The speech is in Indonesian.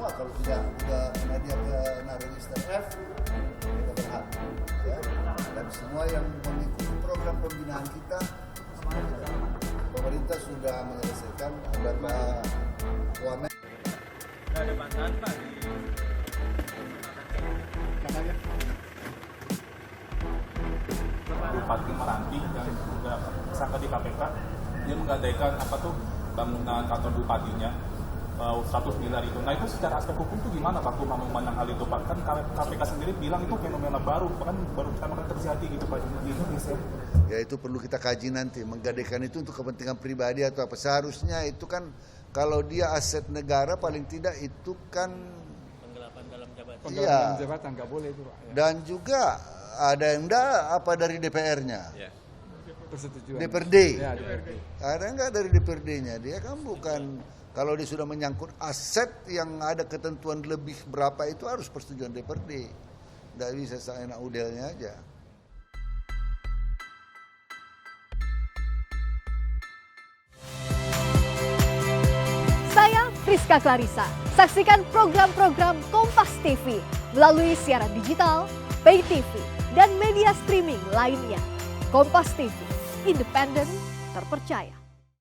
semua. Kalau tidak dia kena register F, kita berhak. Ya. Dan semua yang mengikuti program pembinaan kita, pemerintah sudah menyelesaikan beberapa wamen. Nggak ada bantahan Pak di namanya Bupati Meranti yang juga tersangka di KPK, dia menggadaikan bangunan kantor bupatinya 100 miliar itu. Nah itu secara aspek hukum itu gimana Pak Kumam memandang hal itu Pak? Kan KPK sendiri bilang itu fenomena baru, bahkan baru pertama kali terjadi gitu Pak di Indonesia. Ya itu perlu kita kaji nanti, menggadaikan itu untuk kepentingan pribadi atau apa. Seharusnya itu kan kalau dia aset negara paling tidak itu kan penggelapan dalam jabatan. penggelapan jabatan nggak boleh itu Pak. Ya. dan juga ada yang apa dari DPR-nya. Ya. Persetujuan. DPRD. Ya, DPRD. Ada enggak dari DPRD-nya? Dia kan bukan, kalau dia sudah menyangkut aset yang ada ketentuan lebih berapa itu harus persetujuan DPRD. Tidak bisa seenak udelnya aja. Saya Friska Clarissa. Saksikan program-program Kompas TV melalui siaran digital, pay TV, dan media streaming lainnya. Kompas TV, independen, terpercaya.